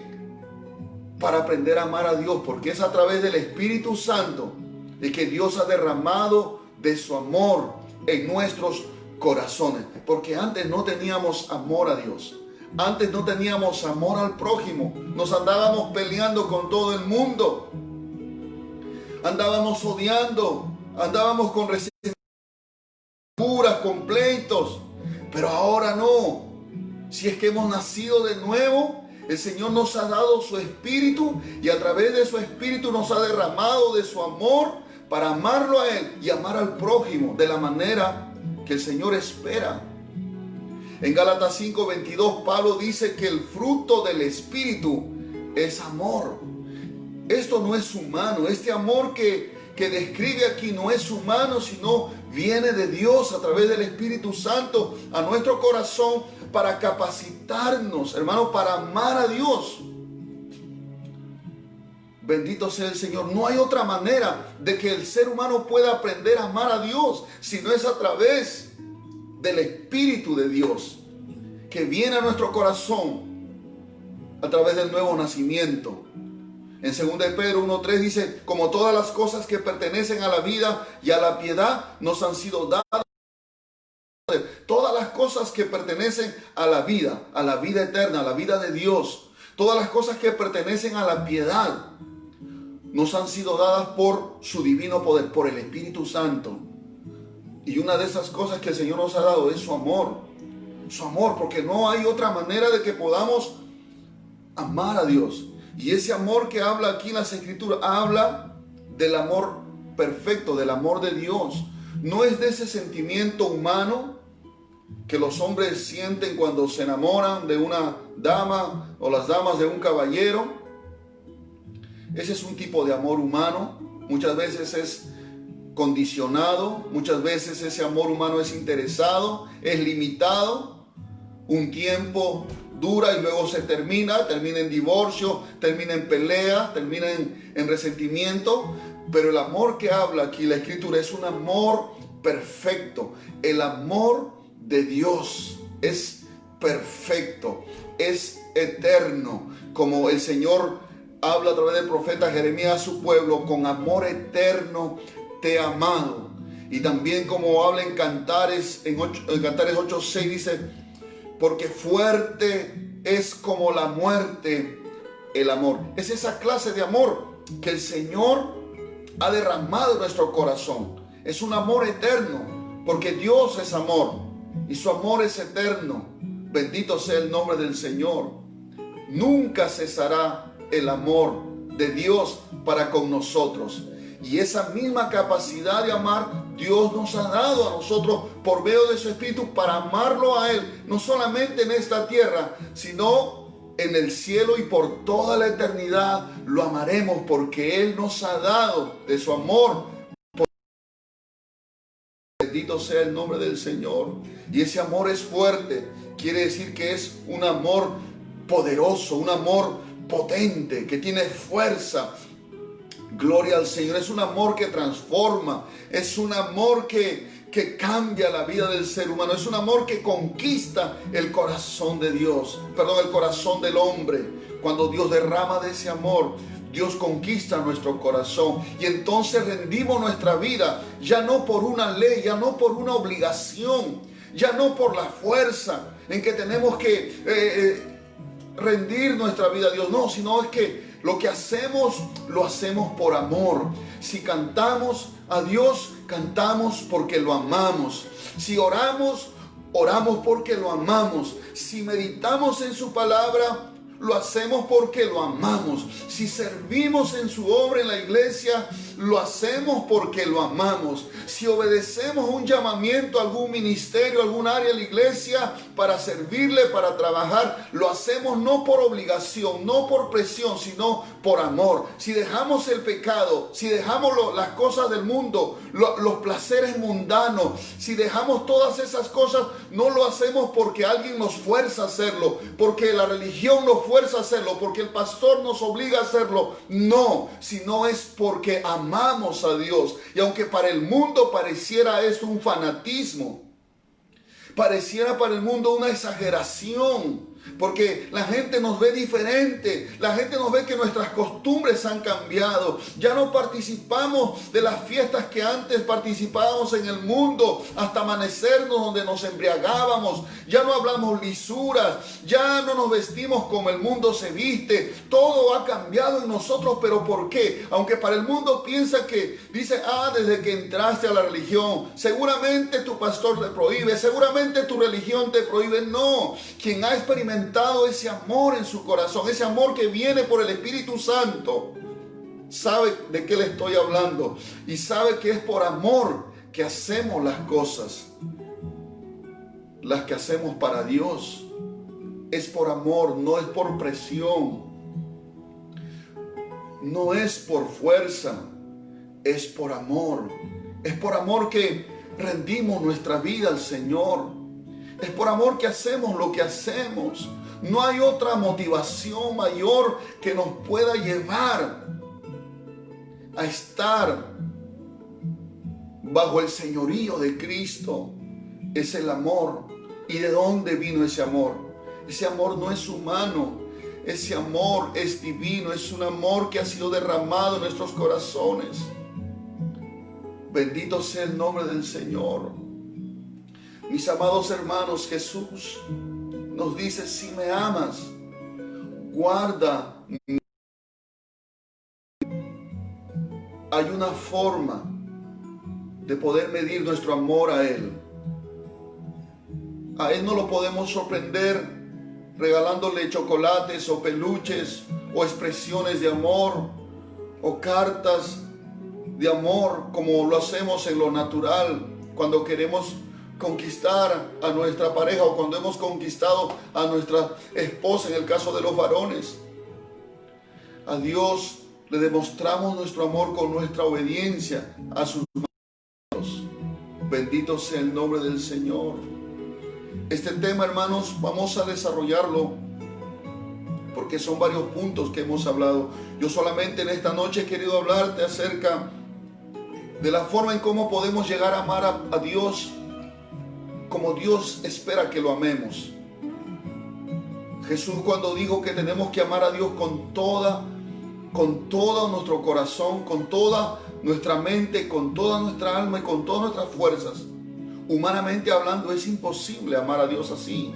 Para aprender a amar a Dios, porque es a través del Espíritu Santo de que Dios ha derramado de su amor en nuestros corazones. Porque antes no teníamos amor a Dios, antes no teníamos amor al prójimo, nos andábamos peleando con todo el mundo, andábamos odiando, andábamos con resentimientos, con pleitos. Pero ahora no. Si es que hemos nacido de nuevo, el Señor nos ha dado su Espíritu y a través de su Espíritu nos ha derramado de su amor para amarlo a Él y amar al prójimo de la manera que el Señor espera. En Gálatas 5:22 Pablo dice que el fruto del Espíritu es amor. Esto no es humano. Este amor que describe aquí no es humano, sino viene de Dios a través del Espíritu Santo a nuestro corazón para capacitarnos, hermano, para amar a Dios. Bendito sea el Señor. No hay otra manera de que el ser humano pueda aprender a amar a Dios, si no es a través del Espíritu de Dios, que viene a nuestro corazón a través del nuevo nacimiento. En 2 de Pedro 1:3 dice, como todas las cosas que pertenecen a la vida y a la piedad nos han sido dadas. Todas las cosas que pertenecen a la vida eterna, a la vida de Dios, todas las cosas que pertenecen a la piedad, nos han sido dadas por su divino poder, por el Espíritu Santo. Y una de esas cosas que el Señor nos ha dado es su amor. Su amor, porque no hay otra manera de que podamos amar a Dios. Y ese amor que habla aquí en las Escrituras, habla del amor perfecto, del amor de Dios. No es de ese sentimiento humano que los hombres sienten cuando se enamoran de una dama o las damas de un caballero. Ese es un tipo de amor humano. Muchas veces es condicionado, muchas veces ese amor humano es interesado, es limitado. Un tiempo dura y luego se termina en divorcio, termina en pelea, termina en resentimiento. Pero el amor que habla aquí la Escritura es un amor perfecto. El amor de Dios es perfecto, es eterno, como el Señor habla a través del profeta Jeremías a su pueblo: con amor eterno te he amado. Y también como habla en Cantares, en Cantares 8:6 dice: porque fuerte es como la muerte el amor. Es esa clase de amor que el Señor ha derramado en nuestro corazón. Es un amor eterno, porque Dios es amor y su amor es eterno. Bendito sea el nombre del Señor. Nunca cesará el amor de Dios para con nosotros. Y esa misma capacidad de amar Dios nos ha dado a nosotros por medio de su Espíritu para amarlo a Él, no solamente en esta tierra, sino en el cielo, y por toda la eternidad lo amaremos, porque Él nos ha dado de su amor. Bendito sea el nombre del Señor. Y ese amor es fuerte, quiere decir que es un amor poderoso, un amor potente, que tiene fuerza. Gloria al Señor. Es un amor que transforma, es un amor que que cambia la vida del ser humano. Es un amor que conquista el corazón de Dios, perdón, el corazón del hombre. Cuando Dios derrama de ese amor, Dios conquista nuestro corazón y entonces rendimos nuestra vida, ya no por una ley, ya no por una obligación, ya no por la fuerza en que tenemos que rendir nuestra vida a Dios, no, sino es que lo que hacemos, lo hacemos por amor. Si cantamos a Dios, cantamos porque lo amamos. Si oramos, oramos porque lo amamos. Si meditamos en su palabra, lo hacemos porque lo amamos. Si servimos en su obra en la iglesia, lo hacemos porque lo amamos. Si obedecemos un llamamiento a algún ministerio, a algún área de la iglesia para servirle, para trabajar, lo hacemos no por obligación, no por presión, sino por amor. Si dejamos el pecado, si dejamos las cosas del mundo, los placeres mundanos, si dejamos todas esas cosas, no lo hacemos porque alguien nos fuerza a hacerlo, porque la religión nos fuerza a hacerlo, porque el pastor nos obliga a hacerlo. No, sino es porque amamos a Dios. Y aunque para el mundo pareciera eso un fanatismo, pareciera para el mundo una exageración, porque la gente nos ve diferente, la gente nos ve que nuestras costumbres han cambiado, ya no participamos de las fiestas que antes participábamos en el mundo, hasta amanecernos donde nos embriagábamos, ya no hablamos lisuras, ya no nos vestimos como el mundo se viste, todo ha cambiado en nosotros. ¿Pero por qué? Aunque para el mundo piensa que, dice, desde que entraste a la religión, seguramente tu pastor te prohíbe, seguramente tu religión te prohíbe. No, quien ha experimentado ese amor en su corazón, ese amor que viene por el Espíritu Santo, sabe de qué le estoy hablando y sabe que es por amor que hacemos las cosas, las que hacemos para Dios. Es por amor, no es por presión, no es por fuerza, es por amor. Es por amor que rendimos nuestra vida al Señor. Es por amor que hacemos lo que hacemos. No hay otra motivación mayor que nos pueda llevar a estar bajo el señorío de Cristo. Es el amor. ¿Y de dónde vino ese amor? Ese amor no es humano. Ese amor es divino. Es un amor que ha sido derramado en nuestros corazones. Bendito sea el nombre del Señor. Mis amados hermanos, Jesús nos dice: si me amas, guarda. Hay una forma de poder medir nuestro amor a Él. A Él no lo podemos sorprender regalándole chocolates o peluches o expresiones de amor o cartas de amor como lo hacemos en lo natural cuando queremos conquistar a nuestra pareja o cuando hemos conquistado a nuestra esposa, en el caso de los varones. A Dios le demostramos nuestro amor con nuestra obediencia a sus manos. Bendito sea el nombre del Señor. Este tema, hermanos, vamos a desarrollarlo porque son varios puntos que hemos hablado. Yo solamente en esta noche he querido hablarte acerca de la forma en cómo podemos llegar a amar a Dios como Dios espera que lo amemos. Jesús, cuando dijo que tenemos que amar a Dios con todo nuestro corazón, con toda nuestra mente, con toda nuestra alma y con todas nuestras fuerzas, humanamente hablando es imposible amar a Dios así.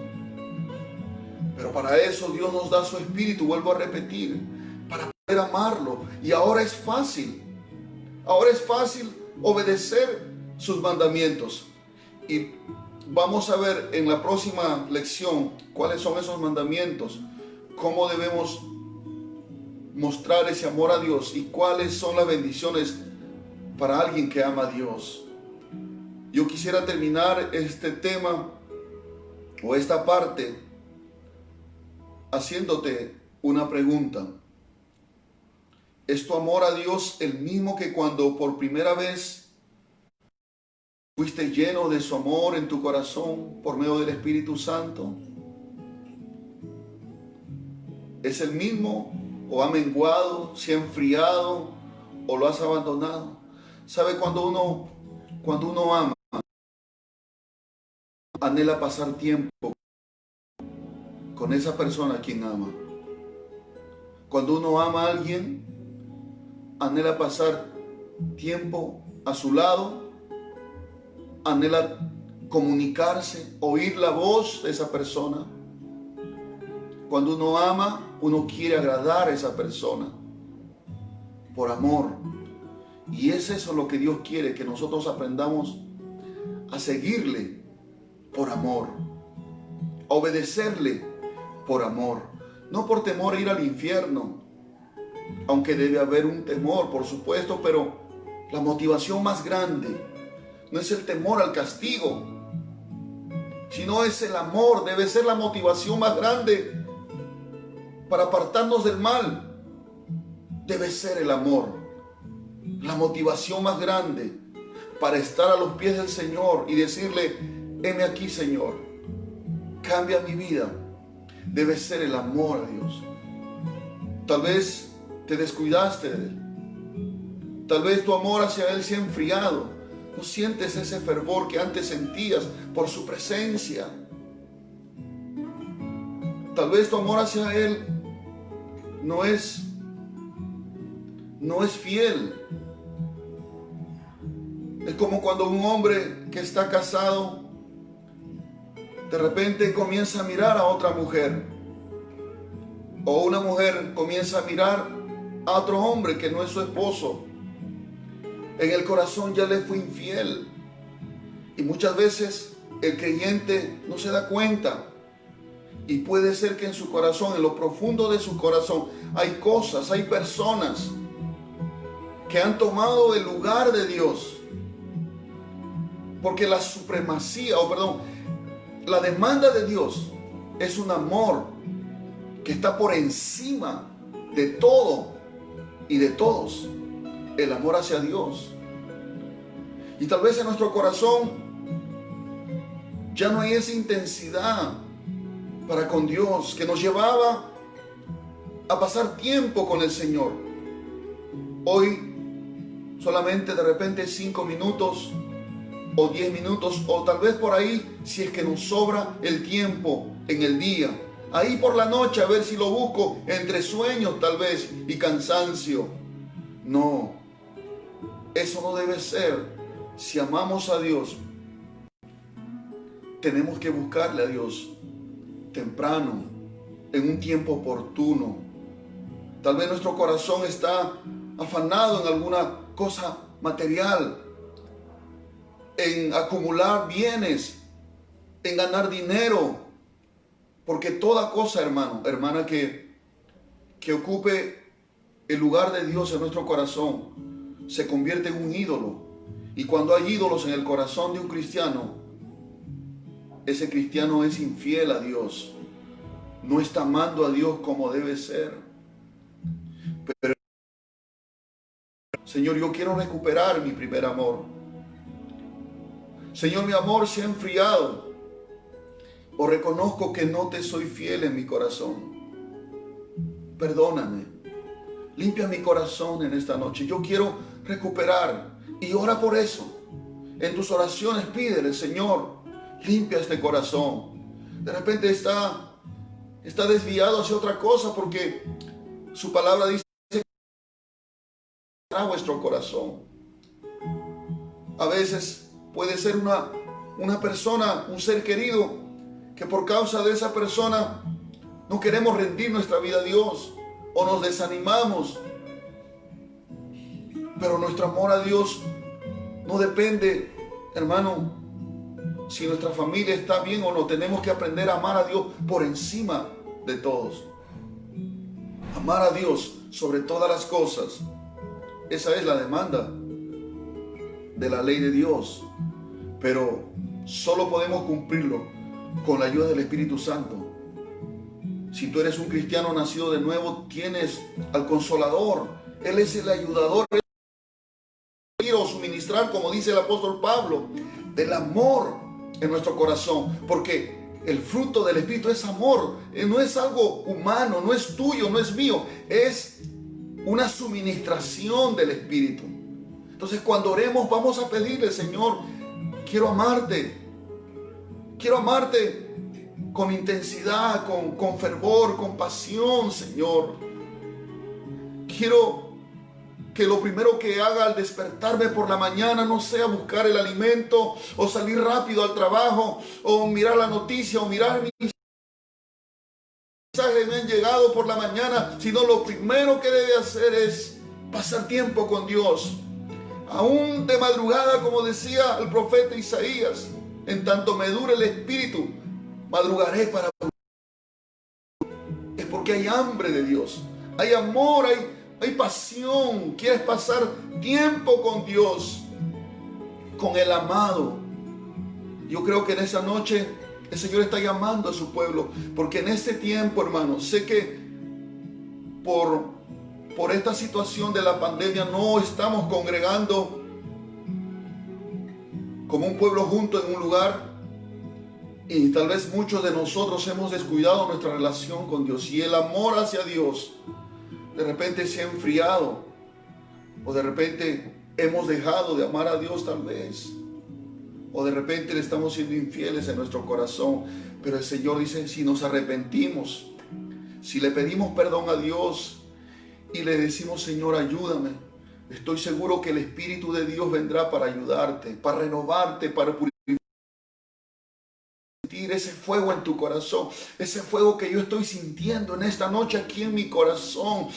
Pero para eso Dios nos da su Espíritu, vuelvo a repetir, para poder amarlo. Y ahora es fácil obedecer sus mandamientos. Y vamos a ver en la próxima lección cuáles son esos mandamientos, cómo debemos mostrar ese amor a Dios y cuáles son las bendiciones para alguien que ama a Dios. Yo quisiera terminar este tema o esta parte haciéndote una pregunta. ¿Es tu amor a Dios el mismo que cuando por primera vez fuiste lleno de su amor en tu corazón por medio del Espíritu Santo? ¿Es el mismo o ha menguado, se ha enfriado o lo has abandonado? ¿Sabe? Cuando uno ama, anhela pasar tiempo con esa persona a quien ama. Cuando uno ama a alguien, anhela pasar tiempo a su lado, anhela comunicarse, oír la voz de esa persona. Cuando uno ama, uno quiere agradar a esa persona por amor. Y es eso lo que Dios quiere, que nosotros aprendamos a seguirle por amor, a obedecerle por amor, no por temor a ir al infierno, aunque debe haber un temor, por supuesto, pero la motivación más grande no es el temor al castigo, sino es el amor. Debe ser la motivación más grande para apartarnos del mal. Debe ser el amor, la motivación más grande para estar a los pies del Señor y decirle: heme aquí, Señor, cambia mi vida. Debe ser el amor a Dios. Tal vez te descuidaste de Él. Tal vez tu amor hacia Él se ha enfriado. No sientes ese fervor que antes sentías por su presencia. Tal vez tu amor hacia Él no es fiel. Es como cuando un hombre que está casado de repente comienza a mirar a otra mujer, o una mujer comienza a mirar a otro hombre que no es su esposo. En el corazón ya le fue infiel, y muchas veces el creyente no se da cuenta, y puede ser que en su corazón, en lo profundo de su corazón, hay cosas, hay personas que han tomado el lugar de Dios, porque la supremacía, la demanda de Dios es un amor que está por encima de todo y de todos. El amor hacia Dios. Y tal vez en nuestro corazón ya no hay esa intensidad para con Dios que nos llevaba a pasar tiempo con el Señor. Hoy solamente de repente 5 minutos o 10 minutos, o tal vez por ahí, si es que nos sobra el tiempo en el día. Ahí por la noche, a ver si lo busco entre sueños tal vez y cansancio. No, eso no debe ser. Si amamos a Dios, tenemos que buscarle a Dios temprano, en un tiempo oportuno. Tal vez nuestro corazón está afanado en alguna cosa material, en acumular bienes, en ganar dinero, porque toda cosa, hermano, hermana, que ocupe el lugar de Dios en nuestro corazón, se convierte en un ídolo. Y cuando hay ídolos en el corazón de un cristiano, ese cristiano es infiel a Dios, no está amando a Dios como debe ser. Pero, Señor, yo quiero recuperar mi primer amor. Señor, mi amor se ha enfriado, o reconozco que no te soy fiel en mi corazón. Perdóname, limpia mi corazón en esta noche. Yo quiero recuperar, y ora por eso. En tus oraciones pídele: Señor, limpia este corazón. De repente está desviado hacia otra cosa, porque su palabra dice a vuestro corazón. A veces puede ser una persona, un ser querido, que por causa de esa persona no queremos rendir nuestra vida a Dios, o nos desanimamos. Pero nuestro amor a Dios no depende, hermano, si nuestra familia está bien o no. Tenemos que aprender a amar a Dios por encima de todos. Amar a Dios sobre todas las cosas. Esa es la demanda de la ley de Dios. Pero solo podemos cumplirlo con la ayuda del Espíritu Santo. Si tú eres un cristiano nacido de nuevo, tienes al Consolador. Él es el ayudador. Quiero suministrar, como dice el apóstol Pablo, del amor en nuestro corazón, porque el fruto del Espíritu es amor. No es algo humano, no es tuyo, no es mío, es una suministración del Espíritu. Entonces, cuando oremos, vamos a pedirle: Señor, quiero amarte, Quiero amarte con intensidad, con fervor, con pasión, Señor. Quiero que lo primero que haga al despertarme por la mañana no sea buscar el alimento o salir rápido al trabajo o mirar la noticia o mirar mis mensajes me han llegado por la mañana, sino lo primero que debe hacer es pasar tiempo con Dios. Aún de madrugada, como decía el profeta Isaías, en tanto me dure el espíritu, madrugaré para... Es porque hay hambre de Dios, hay amor, hay pasión. Quieres pasar tiempo con Dios, con el amado. Yo creo que en esa noche el Señor está llamando a su pueblo, porque en este tiempo, hermanos, sé que por esta situación de la pandemia no estamos congregando como un pueblo junto en un lugar, y tal vez muchos de nosotros hemos descuidado nuestra relación con Dios, y el amor hacia Dios de repente se ha enfriado, o de repente hemos dejado de amar a Dios tal vez, o de repente le estamos siendo infieles en nuestro corazón. Pero el Señor dice, si nos arrepentimos, si le pedimos perdón a Dios y le decimos, Señor, ayúdame, estoy seguro que el Espíritu de Dios vendrá para ayudarte, para renovarte, para purificar ese fuego en tu corazón, ese fuego que yo estoy sintiendo en esta noche aquí en mi corazón,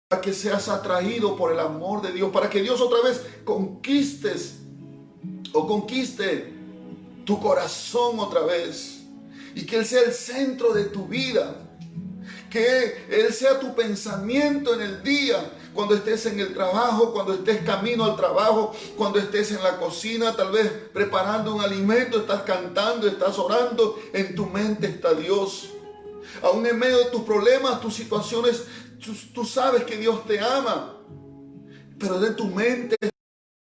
para que seas atraído por el amor de Dios, para que Dios otra vez conquiste tu corazón otra vez, y que Él sea el centro de tu vida, que Él sea tu pensamiento en el día, cuando estés en el trabajo, cuando estés camino al trabajo, cuando estés en la cocina, tal vez preparando un alimento, estás cantando, estás orando, en tu mente está Dios. Aún en medio de tus problemas, tus situaciones, tú sabes que Dios te ama, pero de tu mente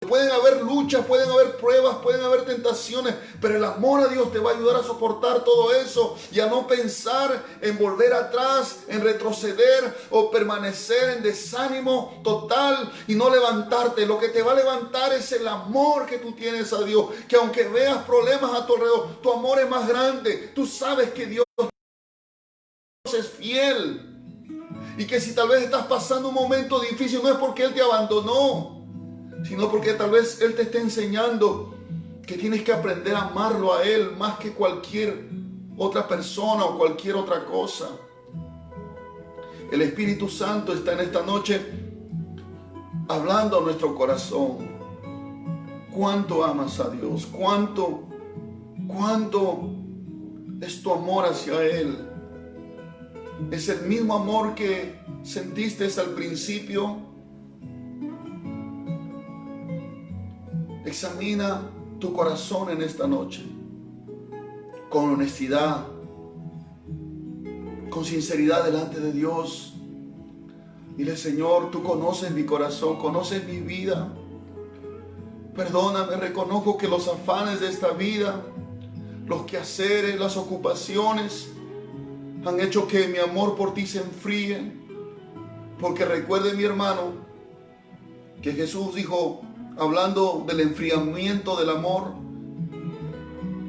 pueden haber luchas, pueden haber pruebas, pueden haber tentaciones, pero el amor a Dios te va a ayudar a soportar todo eso y a no pensar en volver atrás, en retroceder o permanecer en desánimo total y no levantarte. Lo que te va a levantar es el amor que tú tienes a Dios, que aunque veas problemas a tu alrededor, tu amor es más grande. Tú sabes que Dios es fiel y que si tal vez estás pasando un momento difícil, no es porque Él te abandonó, sino porque tal vez Él te está enseñando que tienes que aprender a amarlo a Él más que cualquier otra persona o cualquier otra cosa. El Espíritu Santo está en esta noche hablando a nuestro corazón. ¿Cuánto amas a Dios? ¿Cuánto es tu amor hacia Él? ¿Es el mismo amor que sentiste al principio? Examina tu corazón en esta noche, con honestidad, con sinceridad delante de Dios. Dile, Señor, tú conoces mi corazón, conoces mi vida. Perdóname, reconozco que los afanes de esta vida, los quehaceres, las ocupaciones, han hecho que mi amor por ti se enfríe. Porque recuerde, mi hermano, que Jesús dijo, hablando del enfriamiento del amor,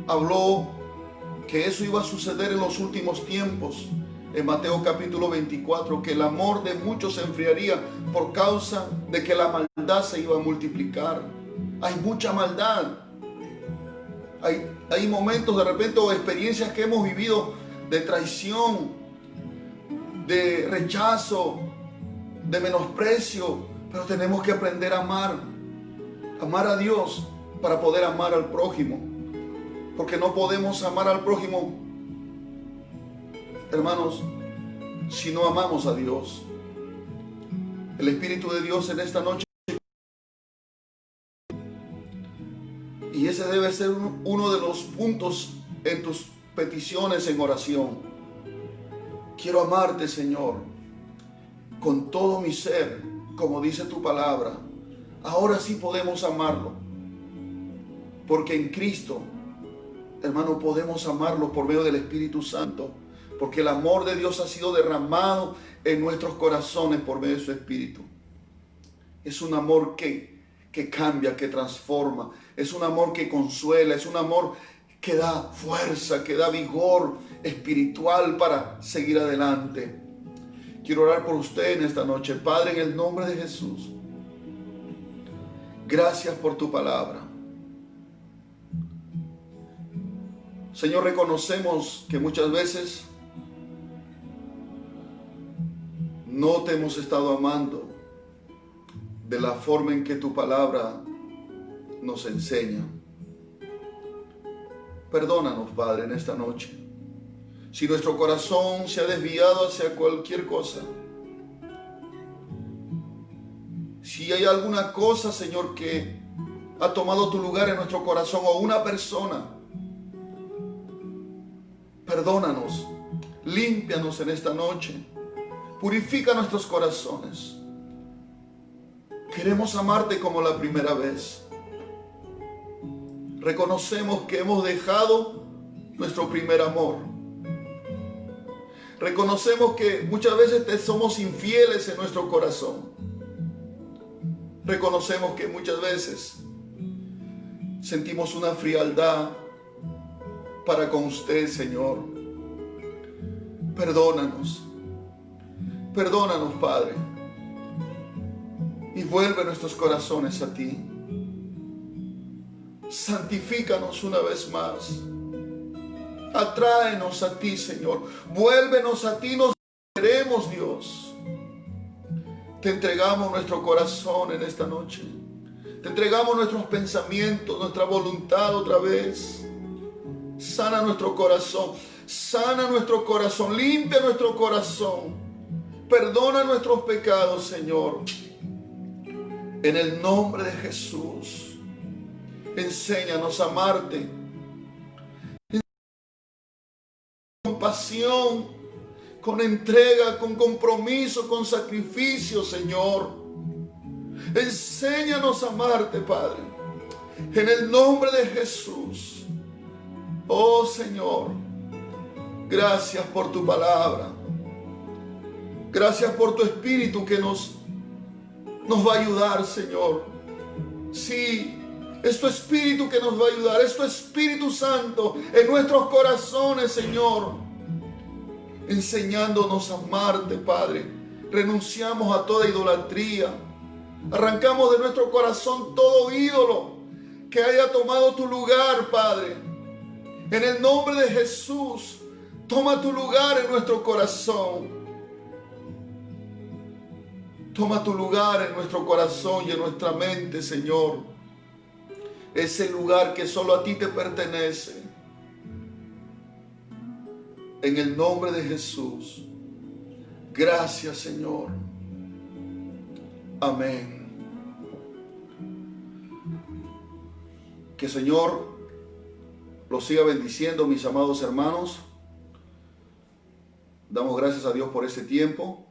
habló que eso iba a suceder en los últimos tiempos. En Mateo capítulo 24, que el amor de muchos se enfriaría por causa de que la maldad se iba a multiplicar. Hay mucha maldad. Hay momentos de repente o experiencias que hemos vivido de traición, de rechazo, de menosprecio, pero tenemos que aprender a amar a Dios para poder amar al prójimo, porque no podemos amar al prójimo, hermanos, si no amamos a Dios. El Espíritu de Dios en esta noche, y ese debe ser uno de los puntos en tus peticiones en oración. Quiero amarte, Señor, con todo mi ser, como dice tu palabra. Ahora sí podemos amarlo, porque en Cristo, hermano, podemos amarlo por medio del Espíritu Santo, porque el amor de Dios ha sido derramado en nuestros corazones por medio de su Espíritu. Es un amor que cambia, que transforma, es un amor que consuela, es un amor que da fuerza, que da vigor espiritual para seguir adelante. Quiero orar por usted en esta noche. Padre, en el nombre de Jesús, gracias por tu palabra. Señor, reconocemos que muchas veces no te hemos estado amando de la forma en que tu palabra nos enseña. Perdónanos, Padre, en esta noche. Si nuestro corazón se ha desviado hacia cualquier cosa, si hay alguna cosa, Señor, que ha tomado tu lugar en nuestro corazón o una persona, perdónanos, límpianos en esta noche, purifica nuestros corazones. Queremos amarte como la primera vez. Reconocemos que hemos dejado nuestro primer amor. Reconocemos que muchas veces te somos infieles en nuestro corazón. Reconocemos que muchas veces sentimos una frialdad para con usted, Señor. Perdónanos. Perdónanos, Padre. Y vuelve nuestros corazones a ti. Santifícanos una vez más. Atráenos a ti, Señor. Vuélvenos a ti, nos queremos, Dios. Te entregamos nuestro corazón en esta noche. Te entregamos nuestros pensamientos, nuestra voluntad otra vez. Sana nuestro corazón. Sana nuestro corazón. Limpia nuestro corazón. Perdona nuestros pecados, Señor. En el nombre de Jesús. Enséñanos a amarte con pasión, con entrega, con compromiso, con sacrificio, Señor. Enséñanos a amarte, Padre, en el nombre de Jesús. Oh Señor, gracias por tu palabra. Gracias por tu Espíritu que nos va a ayudar, Señor. Sí. Es tu Espíritu que nos va a ayudar. Es tu Espíritu Santo en nuestros corazones, Señor. Enseñándonos a amarte, Padre. Renunciamos a toda idolatría. Arrancamos de nuestro corazón todo ídolo que haya tomado tu lugar, Padre. En el nombre de Jesús, toma tu lugar en nuestro corazón. Toma tu lugar en nuestro corazón y en nuestra mente, Señor. Ese lugar que solo a ti te pertenece. En el nombre de Jesús. Gracias, Señor. Amén. Que el Señor los siga bendiciendo, mis amados hermanos. Damos gracias a Dios por este tiempo.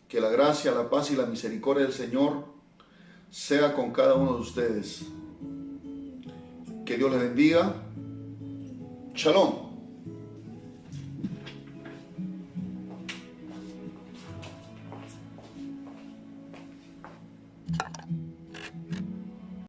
Que la gracia, la paz y la misericordia del Señor sea con cada uno de ustedes. Que Dios les bendiga. Shalom.